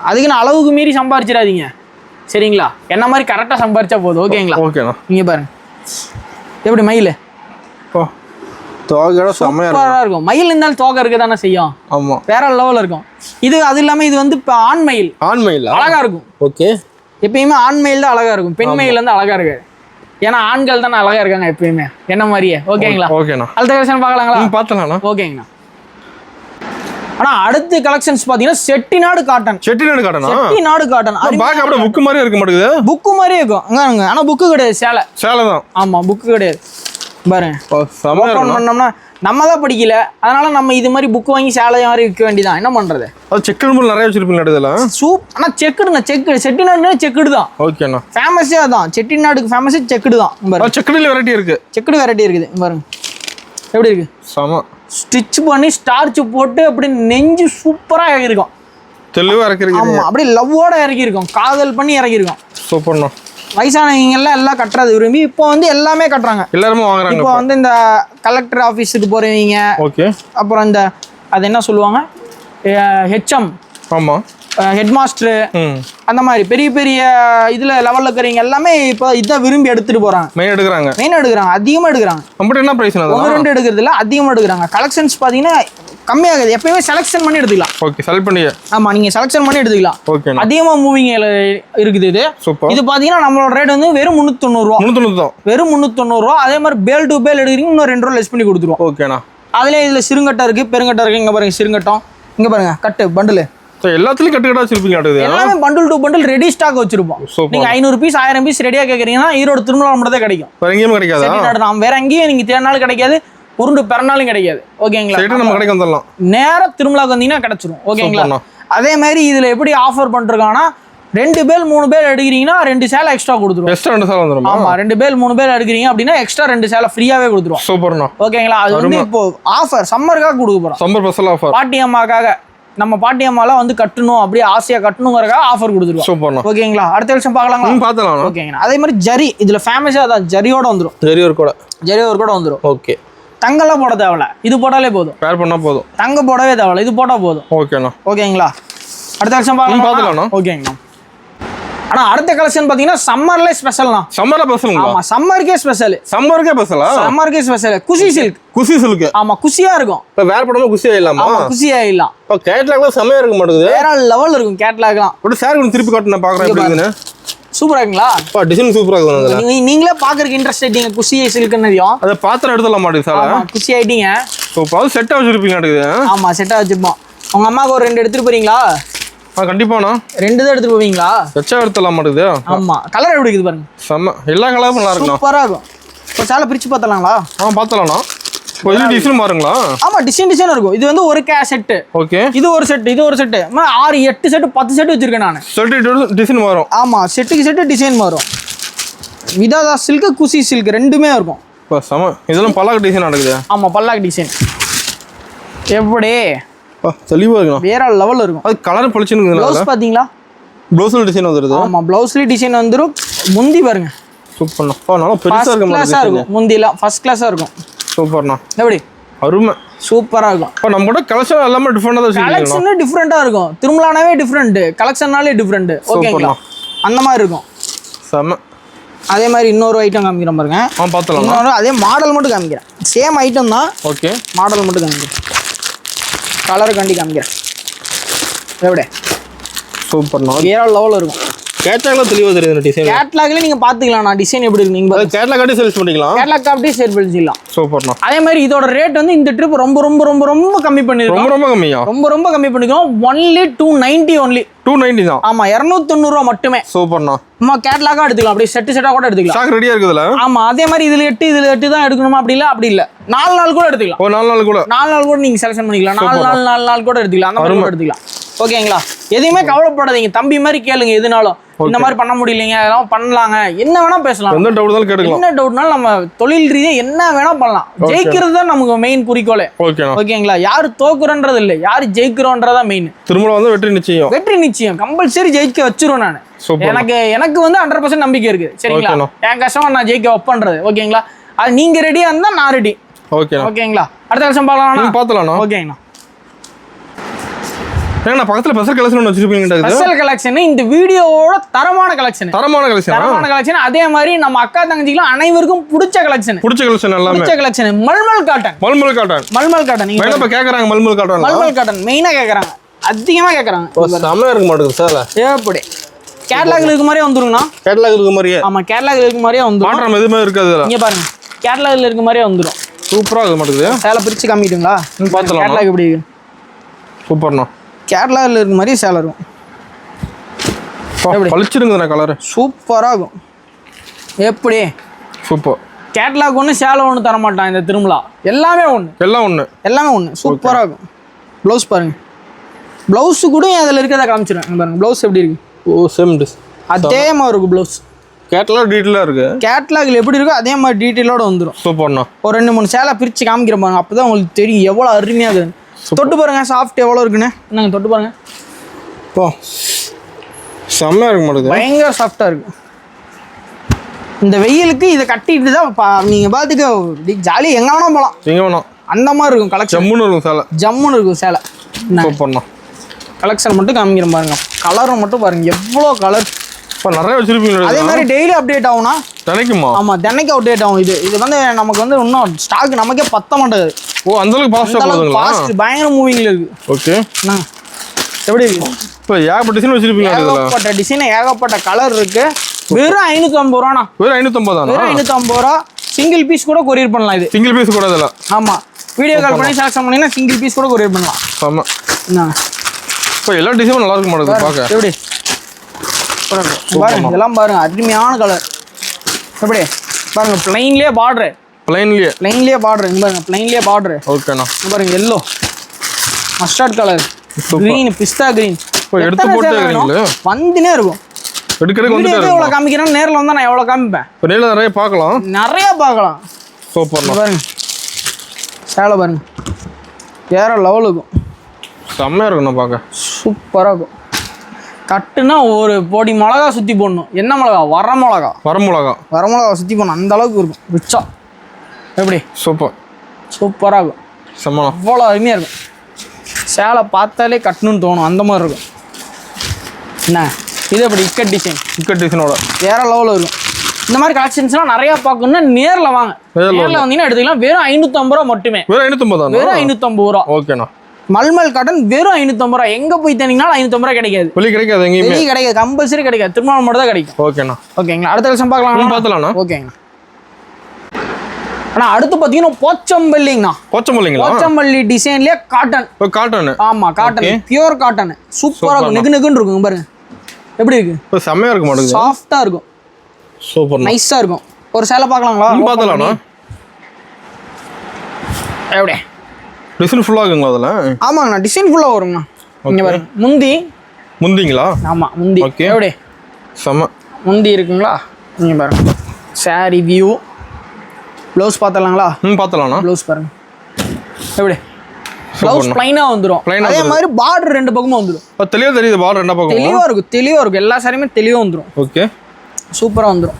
அதுக்கு நான் அளவுக்கு மீறி சம்பாரிச்சிடாதீங்க. சரிங்களா? என்ன மாதிரி கரெக்டா சம்பாரிச்சா போதும். ஓகேங்களா? ஓகேண்ணா. நீங்க பாருங்க, எப்படி மயில் தோகையோட செமையா இருக்கும். மயில் இருந்தாலும் தோகை இருக்க தானே செய்யும். ஆமா, வேற லெவல்ல இருக்கும். இது அது இல்லாம இது வந்து இப்போ ஆண் மயில். ஆண் மயில் அழகா இருக்கும். ஓகே, எப்பயுமே ஆண் மயில் தான் அழகா இருக்கும், பெண் மயில் வந்து அழகா இருக்காது. ஏன்னா ஆண்கள் தானே அழகா இருக்காங்க எப்பயுமே என்ன மாதிரியே. ஓகேங்களா? ஓகேண்ணா. அடுத்த கலெக்ஷன் பார்க்கலாங்களா? பார்த்தலாம்ண்ணா. ஓகேங்கண்ணா. ஆனா அடுத்த கலெக்ஷன்ஸ் பாத்தீங்கன்னா செட்டிநாடு காட்டன். செட்டிநாடு காட்டனா? செட்டிநாடு காட்டன். பாக்க அப்படியே புக் மாதிரியே இருக்க மாட்டேங்குது. புக் மாதிரியே இருக்கும். அங்க ஆனா புக்கு கிடையாது, சேலை. சேலை தான். ஆமா, புக்கு கிடையாது. பாருங்க, ஓபன் பண்ணோம்னா நம்ம தான் படிக்கல, அதனால நம்ம இது மாதிரி புக் வாங்கி சேலை மாதிரி விற்க வேண்டியதான். என்ன பண்றது? அது செக்குடு மூலம் நிறைய வச்சிருப்பீங்க இதெல்லாம். ஆனா செக்குடுங்க, செட்டிநாடுனா செக்குடு தான். ஓகேண்ணா. ஃபேமஸே அதான், செட்டிநாடுக்கு ஃபேமஸ் செக்குடு தான். பாருங்க, செக்குடுல வெரைட்டி இருக்கு. செக்குடு வெரைட்டி இருக்குது. பாருங்க எப்படி இருக்கு. சம ஸ்டிச் பண்ணி ஸ்டார்ச் போட்டு அப்படி நெஞ்சு சூப்பரா இறக்கிருக்கும். தெளிவா இறக்கிருக்கு. ஆமா, அப்படியே லவ்வோட இறக்கிருக்கும், காதல் பண்ணி இறக்கிருக்கும். சூப்பர்ண்ணா. வயசானவங்க எல்லாம் கட்டுறது விரும்பி இப்போ வந்து எல்லாமே கட்டுறாங்க, எல்லாருமே வாங்குறாங்க. இப்போ வந்து இந்த கலெக்டர் ஆஃபீஸுக்கு போறவங்க, ஓகே, அப்புறம் இந்த அது என்ன சொல்லுவாங்க, ஹெச்எம், ஆமா, ஹெட் மாஸ்டர், அந்த மாதிரி பெரிய பெரிய இதுல லெவல்ல இருக்கிறவங்க எல்லாமே இப்போ இதான் விரும்பி எடுத்துட்டு போறாங்க. மெயின் எடுக்கிறாங்க, அதிகமா எடுக்கிறாங்க. நம்மகிட்ட என்ன பிரைஸ்? 1-2 எடுக்கிறது இல்ல, அதிகமா எடுக்கிறாங்க. கலெக்ஷன்ஸ் பாத்தீங்கன்னா கம்மியாகுது. எப்பயுமே செலக்ஷன் பண்ணி எடுத்துக்கலாம். ஓகே, செலக்ட் பண்ணி. ஆமா, நீங்க செலக்ஷன் பண்ணி எடுத்துக்கலாம். ஓகே, அதிகமா மூவிங் இருக்குது இது. சூப்பர். இது பாத்தீங்கன்னா நம்மளோட ரேட் வந்து வெறும் 390 ரூபா. 390 தான். வெறும் 390 ரூபா. அதே மாதிரி பேல் டு பேல் எடுக்கிறீங்க, இன்னும் 2 ரூபா லெஸ் பண்ணி கொடுத்துருவோம். ஓகேண்ணா. அதுல இதுல சிறுங்கட்டம் இருக்கு, பெருங்கட்டம் இருக்கு. இங்க பாருங்க சிறுங்கட்டம், இங்க பாருங்க கட்டு பண்டில். எல்லாத்துலயும் கட்டுக்கட்டா வச்சிருப்பீங்க. எல்லாமே bundle to bundle ready stock வச்சிருப்போம். நீங்க 500 பீஸ் 1000 பீஸ் ரெடியா கேக்குறீங்கன்னா ஈரோடு திருமலா மட்டும் தான் கிடைக்கும். வேற எங்கேயும் கிடைக்காது. வேற எங்கேயும் நீங்க தேடினாலும் கிடைக்காது, உருண்டு பிறனாலும் கிடைக்காது. ஓகேங்களா? நம்ம கடைக்கு வந்துடலாம், நேரா திருமலாக்கு வந்தீங்கன்னா கிடைச்சிரும். ஓகேங்களா? அதே மாதிரி இதுல எப்படி ஆஃபர் பண்றாங்கன்னா 2 பேல் 3 பேல் எடுக்கிறீங்கன்னா 2 சேலை எக்ஸ்ட்ரா கொடுத்துருவோம். எக்ஸ்ட்ரா 2 சேலை வந்துரும். ஆமா, 2 பேல் 3 பேல் எடுக்கிறீங்க அப்படின்னா எக்ஸ்ட்ரா 2 சேலை ஃப்ரீயாவே கொடுத்துருவோம். சூப்பர்ண்ணா. ஓகேங்களா? அது வந்து இப்போ ஆஃபர் சம்மருக்காக கொடுக்க போறோம். Summer special offer. பாட்டி அம்மாக்காக, நம்ம பாட்டி அம்மாலாம் வந்து கட்டணும், அப்படியே ஆசையா கட்டணுங்கிறதுக்காக ஆஃபர் கொடுத்துருவோம். சூப்பர்ண்ணா. ஓகேங்களா? அடுத்த விஷயம் பார்க்கலாங்களா? பார்த்தலாம். ஓகேங்கண்ணா. அதே மாதிரி ஜரி, இதுல ஃபேமஸா அதான் ஜரியோட வந்துரும். ஜரி ஒர்க் கூட வந்துரும். ஓகே, தங்கெல்லாம் போட தேவையில்ல, இது போட்டாலே போதும். பேர் பண்ணா போதும். தங்க போடவே தேவையில்ல, இது போட்டா போதும். ஓகேண்ணா. ஓகேங்களா? அடுத்த விஷயம் பார்க்கலாமா? ஓகேங்கண்ணா. ஆனா அடுத்த கலெக்ஷன் பாத்தீங்கன்னா சம்மர்ல ஸ்பெஷல்னா. சம்மர்ல ஸ்பெஷல். ஆமா, சம்மர்க்கே ஸ்பெஷல். சம்மர்க்கே ஸ்பெஷல். குஷி சில்க். ஆமா, குஷியா இருக்கும். இப்ப வேற படமா குஷி ஆயிடலாமா? ஆமா, குஷி ஆயிடலாம். இப்ப கேட்டலாக்ல செமையா இருக்க மாட்டேங்குது. வேற லெவல் இருக்கும் கேட்டலாக்லாம். ஒரு சார் கொஞ்சம் திருப்பி காட்டு, நான் பாக்குறேன் எப்படி இருக்குன்னு. சூப்பரா இருக்குங்களா? டிசைன் சூப்பரா இருக்கு. நீங்களே பாக்குறதுக்கு இன்ட்ரெஸ்ட் ஆயிட்டீங்க குஷி சில்க்னதையும். அத பாத்திரம் எடுத்துலாம் மாட்டேங்குது சார். ஆமா, குஷி ஆயிட்டீங்க. சூப்பர். செட்டா வச்சிருப்பீங்க மாட்டேங்குது. ஆமா, செட்டா வச்சிருப்போம். உங்க அம்மாக்கு ஒரு 2 எடுத்துட்டு போறீங்களா? கண்டிப்பாண்ணா. 2 தான் எடுத்துட்டு போவீங்களா? செட்டா எடுத்துலாம் மாட்டேங்குது. ஆமா, கலர் எப்படி இருக்குது பாருங்க. செம்ம, எல்லா கலரும் நல்லா இருக்கு. சூப்பரா இருக்கும். இப்போ சேலை பிரிச்சு பார்த்தலாங்களா? பார்த்தலாம்ண்ணா. இது டிசைன் மாறுங்களா? ஆமா, டிசைன் இருக்கும். இது வந்து ஒரு செட். ஓகே, இது ஒரு செட். 6 8 செட் 10 செட் வச்சிருக்கேன் நான். செட் டிசைன் மாறும். ஆமா, செட்டுக்கு செட் டிசைன் மாறும். விதாதா சில்க், குஷி சில்க் ரெண்டுமே இருக்கும். செம. இதெல்லாம் பல்லாக்கு டிசைன் நடக்குது. ஆமா, பல்லாக்கு டிசைன். எப்படி தெளிவா இருக்கும், வேற லெவல்ல இருக்கும். அது கலர் பளிச்சுன்னு. ப்ளவுஸ் பாத்தீங்களா? ப்ளவுஸ்ல டிசைன் வந்துருது. ஆமா, ப்ளவுஸ்ல டிசைன் வந்துரும். முந்தி பாருங்க, சூப்பர்ண்ணா. நல்லா பெருசா இருக்கு. கிளாஸா இருக்கும். முந்திலாம் ஃபர்ஸ்ட் கிளாஸா இருக்கும். சூப்பர்ண்ணா. எப்படி அருமை, சூப்பரா இருக்கும். இப்போ நம்ம கூட கலெக்ஷன் எல்லாமே டிஃபரெண்டா தான் வச்சிருக்கீங்க. கலெக்ஷன் டிஃபரெண்டா இருக்கும். திருமலானாவே டிஃபரெண்ட், கலெக்ஷன்னாலே டிஃபரெண்ட். ஓகேங்களா? அந்த மாதிரி இருக்கும். செம. அதே மாதிரி இன்னொரு ஐட்டம் காமிக்கிறேன் பாருங்க. பார்த்தலாம். இன்னொரு அதே மாடல் மட்டும் காமிக்கிறேன். சேம் ஐட்டம் தான். ஓகே, மாடல் மட்டும் காமிக்கிறேன். கலர் கண்டி காமிக்கிறேன். எப்படி சூப்பர்ண்ணா. வேற லெவல்ல இருக்கும். கேட்லாக்ல தெளிவா தெரியுது டிசைன். கேட்லாக்ல நீங்க பாத்துக்கலாம் நான் டிசைன் எப்படி இருக்கு. நீங்க கேட்லாக் காட்டி சேல்ஸ் பண்ணிக்கலாம். கேட்லாக் காட்டி சேல் பண்ணிக்கலாம். சூப்பர்ண்ணா. அதே மாதிரி இதோட ரேட் வந்து இந்த ட்ரிப் ரொம்ப ரொம்ப ரொம்ப ரொம்ப கம்மி பண்ணிருக்கோம். ரொம்ப கம்மியா? ரொம்ப கம்மி பண்ணிருக்கோம். Only 290 only. 290 தான். ஆமா, 290 ரூபாய் மட்டுமே. சூப்பர்ண்ணா. நம்ம கேட்லாக்கா எடுத்துக்கலாம், அப்படியே செட்டா கூட எடுத்துக்கலாம். ஸ்டாக் ரெடியா இருக்குதுல. ஆமா, அதே மாதிரி இதுல 8 தான் எடுக்கணுமா? அப்படி இல்ல 4 நாள் கூட எடுத்துக்கலாம். 4 நாள் கூட நீங்க செலக்ஷன் பண்ணிக்கலாம். 4 நாள் கூட எடுத்துக்கலாம். அந்த மாதிரி கூட எடுத்துக்கலாம். ஓகேங்களா? எதையுமே கவலைப்படாதீங்க, தம்பி மாதிரி கேளுங்க. எதுனாலும் இந்த மாதிரி பண்ண முடியலைங்க, அதெல்லாம் பண்ணலாங்க, என்ன வேணா பேசலாம். எந்த டவுட்னாலும் கேட்கலாம். என்ன டவுட்னாலும் நம்ம தொழில் ரீதியா என்ன வேணா பண்ணலாம். ஜெயிக்கிறது தான் நமக்கு மெயின் குறிக்கோளே. ஓகேங்களா? யாரு தோக்குறன்றது இல்ல, யாரு ஜெயிக்கிறோன்றதா மெயின். திரும்ப வந்து வெற்றி நிச்சயம் கம்பல்சரி ஜெயிக்க வச்சிருவேன் நான். எனக்கு வந்து 100% நம்பிக்கை இருக்கு. சரிங்களா? என் கஷ்டமா நான் ஜெயிக்க வைப்பேன்றது. ஓகேங்களா? அது நீங்க ரெடியா இருந்தா நான் ரெடி. ஓகேங்களா? அடுத்த வருஷம் பார்க்கலாம். பார்த்தலாம். ஓகேங்கண்ணா. ஏன்னா பக்கத்துல ஸ்பெஷல் கலெக்ஷன் வச்சிருப்பீங்க. ஸ்பெஷல் கலெக்ஷன் இந்த வீடியோவோட தரமான கலெக்ஷன். தரமான கலெக்ஷன். அதே மாதிரி நம்ம அக்கா தங்கச்சிகளும் அனைவருக்கும் பிடிச்ச கலெக்ஷன். எல்லாமே பிடிச்ச கலெக்ஷன். மல்மல் காட்டன். நீங்க இப்ப கேக்குறாங்க மல்மல் காட்டன் மெயினா கேக்குறாங்க, அதிகமா கேக்குறாங்க. செமையா இருக்க மாட்டேங்குது சார். எப்படி கேட்டலாக்ல இருக்க மாதிரியே வந்துருங்கண்ணா. கேட்டலாக் இருக்க மாதிரியே. ஆமா, கேட்டலாக்ல இருக்க மாதிரியே வந்துரும். மாற்றம் எதுவுமே இருக்காது. இங்க பாருங்க, கேட்டலாக்ல இருக்க மாதிரியே வந்துரும். சூப்பரா இருக்க மாட்டேங்குது. சேலை பிரிச்சு காமிட்டுங்களா? பாத்தலாம். கேட்டலாக் எப்படி இருக்கு? சூப்பர்ண்ணா. கேட்டலாக்ல இருக்க மாதிரியே சேலை இருக்கும். பளிச்சிருங்க கலர். சூப்பரா இருக்கும். எப்படி சூப்பர். கேட்டலாக் ஒன்று சேலை ஒன்று தர மாட்டான் இந்த திருமலா. எல்லாமே ஒன்று. சூப்பராக இருக்கும். ப்ளவுஸ் பாருங்க. ப்ளவுஸு கூட அதில் இருக்கிறத காமிச்சிடுறேன் பாருங்க. ப்ளவுஸ் எப்படி இருக்கு? ஓ சேம் டிஸ். அதே மாதிரி இருக்கும் ப்ளவுஸ். கேட்டலாக் டீட்டெயிலாக இருக்கு. கேட்டலாக்ல எப்படி இருக்கோ அதே மாதிரி டீட்டெயிலோட வந்துடும். சூப்பர்ண்ணா. ஒரு 2-3 சேலை பிரித்து காமிக்கிற பாருங்க, அப்போ தான் உங்களுக்கு தெரியும் எவ்வளோ அருமையாக இருக்குது. தொட்டு பாருங்க சாஃப்ட் எவ்வளோ இருக்குன்னு. என்னங்க தொட்டு பாருங்க. போ செம்மையாக இருக்க மாட்டேங்குது. பயங்கர சாஃப்டாக இருக்கும். இந்த வெயிலுக்கு இதை கட்டிட்டு தான் நீங்கள் பார்த்துக்க ஜாலியாக எங்கே வேணால் போகலாம். எங்கே வேணாம் அந்த மாதிரி இருக்கும் கலெக்ஷன். ஜம்முன்னு இருக்கும் சேலை. சூப்பர்ண்ணா. கலெக்ஷன் மட்டும் காமிக்கிற பாருங்க. கலரும் மட்டும் பாருங்க, எவ்வளோ கலர். இப்போ நிறைய வச்சிருப்பீங்க. அதே மாதிரி டெய்லி அப்டேட் ஆகும்னா தினைக்குமா? ஆமாம், தினைக்கு அப்டேட் ஆகும். இது வந்து நமக்கு வந்து இன்னும் ஸ்டாக் நமக்கே பத்த மாட்டேங்குது. ஓ அந்த அளவுக்கு ஃபாஸ்ட் பயங்கர மூவிங்ல இருக்கு. ஓகே. எப்படி இருக்கு? இப்போ ஏகப்பட்ட டிசைன் வச்சிருப்பீங்க. ஏகப்பட்ட டிசைன், ஏகப்பட்ட கலர் இருக்கு. வெறும் 550 ரூபாண்ணா. வெறும் 550 ரூபா. சிங்கிள் பீஸ் கூட கொரியர் பண்ணலாம். இது சிங்கிள் பீஸ் கூட இதெல்லாம். ஆமா, வீடியோ கால் பண்ணி செலக்ட் பண்ணீங்கன்னா சிங்கிள் பீஸ் கூட கொரியர் பண்ணலாம். ஆமா. இப்போ எல்லா டிசைனும் நல்லா இருக்க மாட்டேங்குது பார்க்க. எப்படி பாருங்க, இதெல்லாம் பாருங்க, அருமையான கலர். எப்படி பாருங்க, பிளைன்லயே பார்டர். பிளைன்லயே பார்டர். இங்க பாருங்க, பிளைன்லயே பார்டர். ஓகேண்ணா. இங்க பாருங்க, எல்லோ, மஸ்டர்ட் கலர், கிரீன், பிஸ்தா கிரீன். எடுத்து போட்டு வந்துனே இருக்கும். எவ்வளவு காமிக்கிறேன், நேரில் வந்தா நான் எவ்வளவு காமிப்பேன். நிறைய பார்க்கலாம். சூப்பர். பாருங்க சேலை பாருங்க, வேற லெவல் இருக்கும். செம்மையா இருக்கும் பார்க்க. சூப்பரா இருக்கும். கட்டுனா ஒரு பொடி மிளகா சுத்தி போடணும். என்ன மிளகா? வரமிளகா சுத்தி போடணும். அந்த அளவுக்கு இருக்கும் ரிச்சா. எப்படி சூப்பரா இருக்கும். அவ்வளோ அருமையா இருக்கும். சேலை பார்த்தாலே கட்டணும்னு தோணும், அந்த மாதிரி இருக்கும். என்ன இது? அப்படி இக்கட் டிசைனோட வேற லெவலில் இருக்கும். இந்த மாதிரி கலெக்ஷன்ஸ்லாம் நிறைய பார்க்கணும்னா நேரில் வாங்க. நேரில் வந்தீங்கன்னா எடுத்துக்கலாம். வெறும் 550 ரூபா மட்டுமே. வெறும் 550 ரூபா. ஓகேண்ணா. மல்மல் காட்டன் வெறும் 550 ரூபா. எங்க போய் தேனீங்கனாலும் 550 ரூபா கிடைக்காது. வெளியே கிடைக்காது. கம்பல்சரி கிடைக்காது. திருமணம் மட்டும் தான் கிடைக்கும். ஓகேண்ணா. ஓகேங்களா? அடுத்த கலெக்ஷன் பார்க்கலாம். ஓகேங்கண்ணா. ஆனா அடுத்து பாத்தீங்கன்னா போச்சம்பள்ளி டிசைன்லயே காட்டன். ஆமா, காட்டன், பியூர் காட்டன். சூப்பரா இருக்கும். நெகுன்னு இருக்கும் பாருங்க. எப்படி இருக்கு? செம்மையா இருக்க மாட்டேங்குது. சாஃப்ட்டா இருக்கும். சூப்பர், நைஸா இருக்கும். ஒரு சேலை பார்க்கலாங்களா? பார்த்தலாம்ண்ணா. எப்படி டிசைன் ஃபுல்லா இருக்குங்களா அதெல்லாம்? ஆமாங்கண்ணா, டிசைன் ஃபுல்லா வருங்கண்ணா. இங்க பாருங்க, முந்திங்களா? ஆமா, முந்தி. எப்படி முந்தி இருக்குங்களா? இங்க பாருங்க, சாரி வியூ. ப்ளவுஸ் பார்த்தலாங்களா? பார்த்தலாம்ண்ணா. ப்ளவுஸ் பாருங்க எப்படி. ப்ளவுஸ் ப்ளைனா வந்துரும். அதே மாதிரி பார்டர் 2 பக்கமும் வந்துரும். தெளிவா தெரியுது. பார்டர் 2 பக்கமும் தெளிவா இருக்கும். எல்லா சாரியுமே தெளிவா வந்துரும். ஓகே, சூப்பரா வந்துரும்.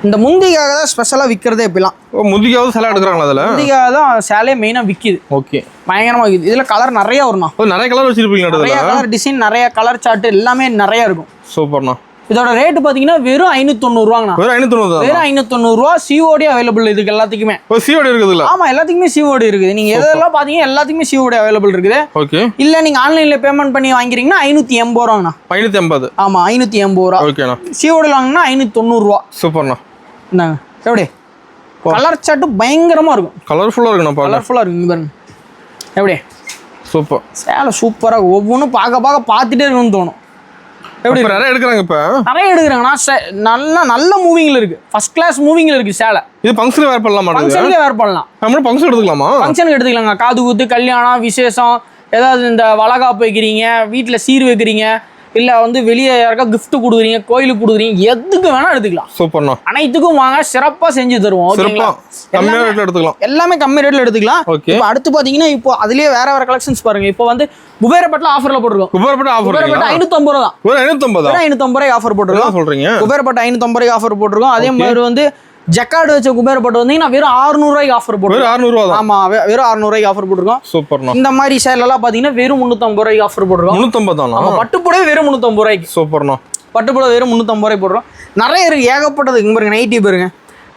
இந்த முந்திக்காக தான் ஸ்பெஷலா விக்கிறதே இப்பலாம். முந்திக்காவது சேலை எடுக்கறாங்களா? அதுல முந்திக்காக தான் சேலை மெயினா விக்குது. ஓகே, பயங்கரமா விக்குது. இதுல கலர் நிறைய வரும்ண்ணா. நிறைய கலர் வச்சிருப்பீங்க. நிறைய கலர் டிசைன், நிறைய கலர் சார்ட் எல்லாமே நிறைய இருக்கும். சூப்பர்ண்ணா. இதோட ரேட் பாத்தீங்கன்னா வெறும் 590 ரூபாங்கண்ணா. வெறும் 590 ரூபா. சிஓடி அவைலபிள் இதுக்கு எல்லாத்துக்குமே. சிஓடி இருக்குதுல்ல? ஆமா, எல்லாத்துக்குமே சிஓடி இருக்குது. நீங்க எதெல்லாம் பாத்தீங்க எல்லாத்துக்குமே சிஓடி அவைலபிள் இருக்குது. ஓகே. இல்ல நீங்க ஆன்லைன்ல பேமெண்ட் பண்ணி வாங்குறீங்கன்னா 580 ரூபாங்கண்ணா. 580. ஆமா, 580 ரூபா. ஓகேண்ணா. சிஓடி வாங்கினா 590 ரூபா. சூப்பர்ண்ணா. என்னங்க எப்படி கலர் சார்ட் பயங்கரமா இருக்கும். கலர்ஃபுல்லா இருக்குண்ணா. கலர்ஃபுல்லா இருக்கு பாருங்க. எப்படி சூப்பர். சேலை சூப்பரா ஒவ்வொன்றும் பார்த்துட்டே இருக்கணும்னு தோணும். எப்படி நிறைய எடுக்கிறாங்க. இப்ப நிறைய எடுக்கிறாங்கன்னா நல்ல மூவிங்ல இருக்கு. ஃபர்ஸ்ட் கிளாஸ் மூவிங்ல இருக்கு சேலை. இது ஃபங்க்ஷன் வேர் பண்ணலாமா? ஃபங்க்ஷனுக்கு வேர் பண்ணலாம். நம்ம ஃபங்க்ஷன் எடுத்துக்கலாமா? ஃபங்க்ஷனுக்கு எடுத்துக்கலாங்க. காது குத்து, கல்யாணம், விசேஷம், ஏதாவது இந்த வளகாப்பு வைக்கிறீங்க, வீட்டில் சீர் வைக்கிறீங்க, இல்லை வந்து வெளியே யாருக்கா கிஃப்ட் கொடுக்குறீங்க, கோயிலுக்கு கொடுக்குறீங்க, எதுக்கு வேணா எடுத்துக்கலாம். சூப்பர்ண்ணா. அனைத்துக்கும் வாங்க, சிறப்பாக செஞ்சு தருவோம். கம்மி ரேட்ல எடுத்துக்கலாம். எல்லாமே கம்மி ரேட்ல எடுத்துக்கலாம். இப்போ அடுத்து பாத்தீங்கன்னா இப்போ அதுலயே வேற கலெக்ஷன்ஸ் பாருங்க. இப்போ வந்து குபேரப்பட்டில் ஆஃபர்ல போட்டுருக்கோம். குபேரப்பட்டு 550 ரூபா தான். 550 ரூபாய் ஆஃபர் போட்டுருக்கோம். சொல்றீங்க? குபேரப்பட்டு 550 ரூபாய் ஆஃபர் போட்டுருக்கோம். அதே மாதிரி வந்து ஜக்கார்டு வச்ச குபேர பட்டு வந்தீங்கன்னா வெறும் 600 ரூபாய்க்கு ஆஃபர் போட்டு. வெறும் 600 ரூபா தான். ஆமா, வெறும் 600 ரூபாய்க்கு ஆஃபர் போட்டுருக்கோம். சூப்பர்ண்ணா. இந்த மாதிரி சேல எல்லாம் பாத்தீங்கன்னா வெறும் 350 ரூபாய்க்கு ஆஃபர் போட்டுருக்கோம். 350 தானா? ஆமா, பட்டு புடவை வெறும் 350 ரூபாய்க்கு. சூப்பர்ண்ணா. பட்டு புடவை வெறும் 350 ரூபாய்க்கு போடுறோம். நிறைய இருக்கு, ஏகப்பட்டது. இங்க பாருங்க, நைட்டி பாருங்க,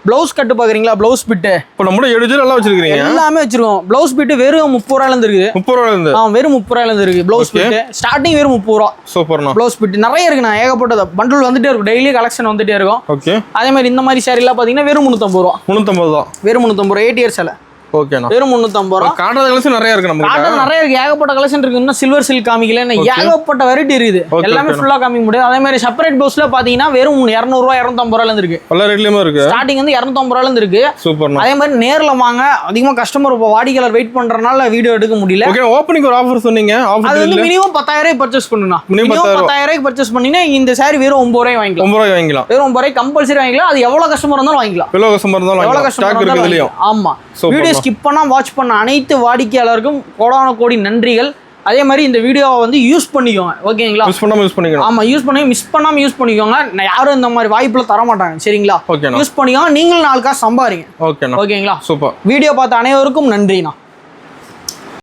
ப்ளவுஸ் கட்டு பாக்குறீங்களா, ப்ளவுஸ் பிட்டு இப்போ நம்ம எடுத்து நல்லா வச்சிருக்கீங்க. எல்லாமே வச்சிருக்கோம். ப்ளவுஸ் பிட்டு வெறும் 30 ரூபாயில இருந்து இருக்குது. 30 ரூபாயில இருந்து? வெறும் 30 ரூபாயில இருந்து இருக்கு ப்ளவுஸ் பிட்டு. ஸ்டார்டிங் வெறும் 30 ரூபா. சூப்பர்ண்ணா. ப்ளவுஸ் பிட்டு நிறைய இருக்குண்ணா, ஏகப்பட்டது. பண்டில் வந்துட்டே இருக்கும், டெய்லி கலெக்ஷன் வந்துட்டே இருக்கும். ஓகே. அதே மாதிரி இந்த மாதிரி சாரி எல்லாம் பாத்தீங்கன்னா வெறும் 350 ரூபா. 350 தான். வெறும் 350 ரூபா. 8 இயர்ஸ் சேலை. ஓகேண்ணா. வெறும் 350 ரூபா. காட்டன் கலெக்ஷன் நிறைய இருக்கு நம்ம கிட்ட. காட்டன் நிறைய இருக்கு, ஏகப்பட்ட கலெக்ஷன் இருக்கு. இன்னும் சில்வர் சில்க் காமிக்கல, ஏகப்பட்ட வெரைட்டி இருக்குது. எல்லாமே ஃபுல்லா காமிக்க முடியாது. அதே மாதிரி செப்பரேட் ப்ளவுஸ்ல பாத்தீங்கன்னா வெறும் 200 ரூபா 250 ரூபாயில இருந்து இருக்கு. எல்லா ரேட்லயுமே இருக்கு. ஸ்டார்டிங் வந்து 250 ரூபாயில இருந்து இருக்கு. சூப்பர்ண்ணா. அதே மாதிரி நேர்ல வாங்க. அதிகமா கஸ்டமர் வாடிக்கையாளர் வெயிட் பண்றனால வீடியோ எடுக்க முடியல. ஓகே. ஓபனிங் ஒரு ஆஃபர் சொன்னீங்க. அது வந்து மினிமம் 10,000 ரூபாய் பர்ச்சேஸ் பண்ணுங்க. மினிமம் 10,000 ரூபாய் பர்ச்சேஸ் பண்ணீங்கன்னா இந்த சாரி வெறும் 9 ரூபாய் வாங்கிக்கலாம். 9 ரூபாய் வாங்கிக்கலாம். வெறும் 9 ரூபாய் கம்பல்சரி வாங்கிக்கலாம். அது எவ்வளவு கஸ்டமர் இருந்தாலும் வாங்கிக்கலாம். எவ்வளவு கஸ்டமர் இருந்தாலும் எவ்வளவு வாங்கிக்கலாம். கஸ்டமர் ஸ்டாக் இருக்கு இதுலயும். ஆமா. வீடியோ ஸ்கிப் பண்ணாம வாட்ச் பண்ண அனைத்து வாடிக்கையாளருக்கும் கோடான கோடி நன்றிகள். அதே மாதிரி இந்த வீடியோவை வந்து யூஸ் பண்ணிக்கோங்க. ஓகேங்களா? மிஸ் பண்ணாம யூஸ் பண்ணிக்கணும். ஆமா, யூஸ் பண்ணி மிஸ் பண்ணாம யூஸ் பண்ணிக்கோங்க. யாரும் இந்த மாதிரி வாய்ப்புல தர மாட்டாங்க. சரிங்களா? ஓகேண்ணா. யூஸ் பண்ணிக்கோங்க. நீங்களும் 4 காசு சம்பாதிங்க. ஓகேண்ணா. ஓகேங்களா? சூப்பர். வீடியோ பார்த்த அனைவருக்கும் நன்றிண்ணா.